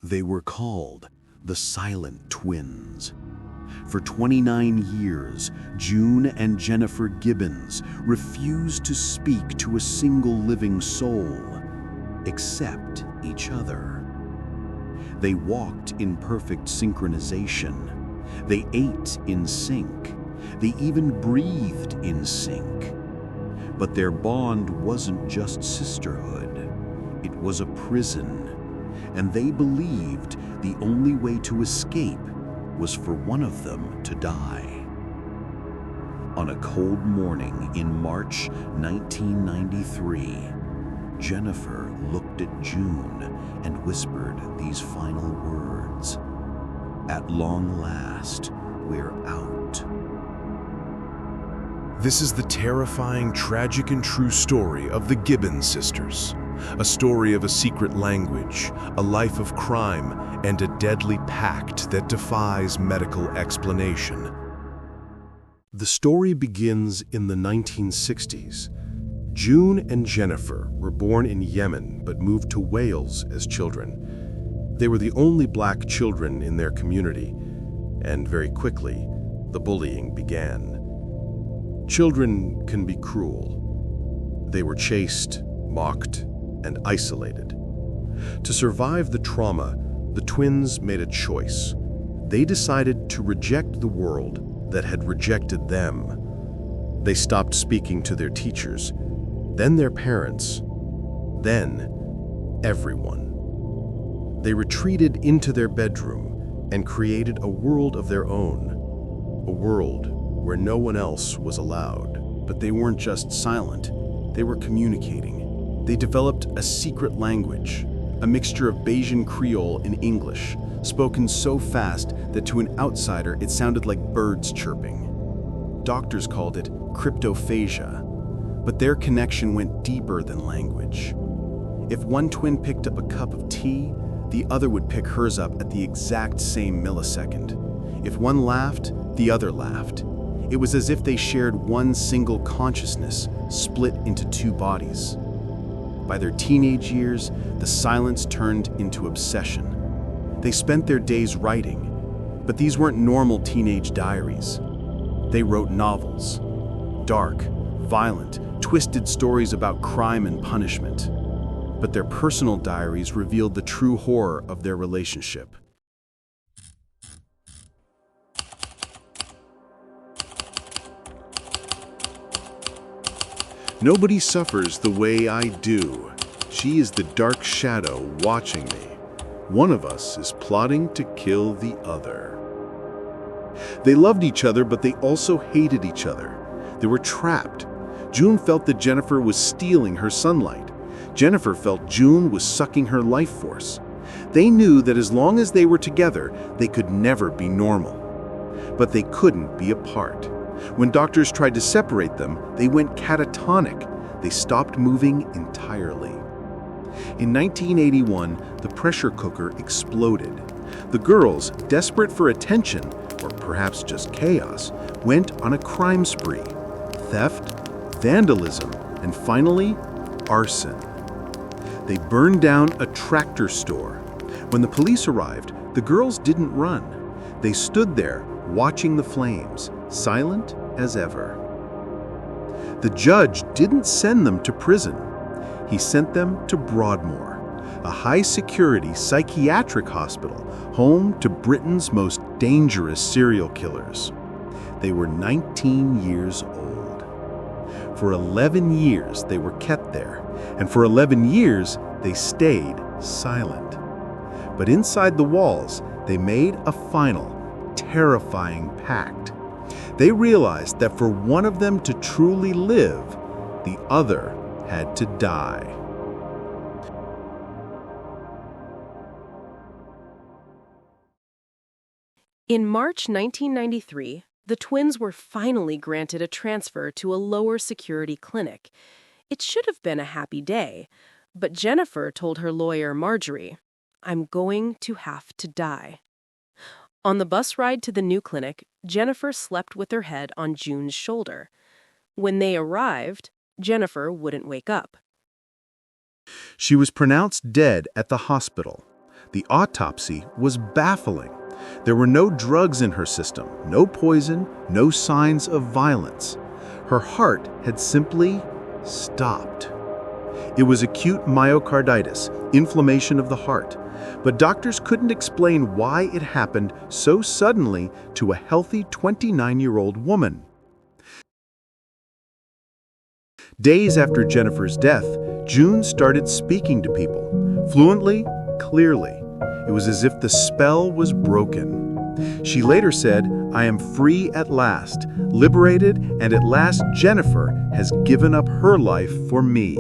They were called the Silent Twins. For 29 years, June and Jennifer Gibbons refused to speak to a single living soul, except each other. They walked in perfect synchronization. They ate in sync. They even breathed in sync. But their bond wasn't just sisterhood. It was a prison. And they believed the only way to escape was for one of them to die. On a cold morning in March 1993, Jennifer looked at June and whispered these final words. "At long last, we're out." This is the terrifying, tragic, and true story of the Gibbons sisters. A story of a secret language, a life of crime, and a deadly pact that defies medical explanation. The story begins in the 1960s. June and Jennifer were born in Yemen but moved to Wales as children. They were the only black children in their community, and very quickly, the bullying began. Children can be cruel. They were chased, mocked, and isolated. To survive the trauma, the twins made a choice. They decided to reject the world that had rejected them. They stopped speaking to their teachers, then their parents, then everyone. They retreated into their bedroom and created a world of their own, a world where no one else was allowed. But they weren't just silent, they were communicating. They developed a secret language, a mixture of Bayesian Creole and English, spoken so fast that to an outsider it sounded like birds chirping. Doctors called it cryptophagia, but their connection went deeper than language. If one twin picked up a cup of tea, the other would pick hers up at the exact same millisecond. If one laughed, the other laughed. It was as if they shared one single consciousness, split into two bodies. By their teenage years, the silence turned into obsession. They spent their days writing, but these weren't normal teenage diaries. They wrote novels, dark, violent, twisted stories about crime and punishment. But their personal diaries revealed the true horror of their relationship. Nobody suffers the way I do. She is the dark shadow watching me. One of us is plotting to kill the other. They loved each other, but they also hated each other. They were trapped. June felt that Jennifer was stealing her sunlight. Jennifer felt June was sucking her life force. They knew that as long as they were together, they could never be normal. But they couldn't be apart. When doctors tried to separate them, they went catatonic. They stopped moving entirely. In 1981, the pressure cooker exploded. The girls, desperate for attention, or perhaps just chaos, went on a crime spree. Theft, vandalism, and finally, arson. They burned down a tractor store. When the police arrived, the girls didn't run. They stood there, watching the flames, silent as ever. The judge didn't send them to prison. He sent them to Broadmoor, a high-security psychiatric hospital, home to Britain's most dangerous serial killers. They were 19 years old. For 11 years, they were kept there, and for 11 years, they stayed silent. But inside the walls, they made a final, terrifying pact. They realized that for one of them to truly live, the other had to die. In March 1993, the twins were finally granted a transfer to a lower security clinic. It should have been a happy day, but Jennifer told her lawyer, Marjorie, "I'm going to have to die." On the bus ride to the new clinic, Jennifer slept with her head on June's shoulder. When they arrived, Jennifer wouldn't wake up. She was pronounced dead at the hospital. The autopsy was baffling. There were no drugs in her system, no poison, no signs of violence. Her heart had simply stopped. It was acute myocarditis, inflammation of the heart, but doctors couldn't explain why it happened so suddenly to a healthy 29-year-old woman. Days after Jennifer's death, June started speaking to people, fluently, clearly. It was as if the spell was broken. She later said, "I am free at last, liberated, and at last Jennifer has given up her life for me."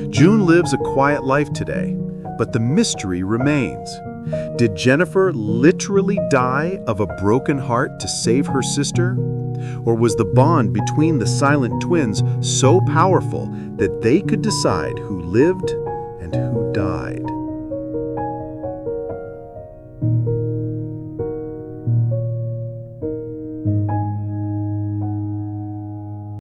June lives a quiet life today, but the mystery remains. Did Jennifer literally die of a broken heart to save her sister? Or was the bond between the silent twins so powerful that they could decide who lived and who died?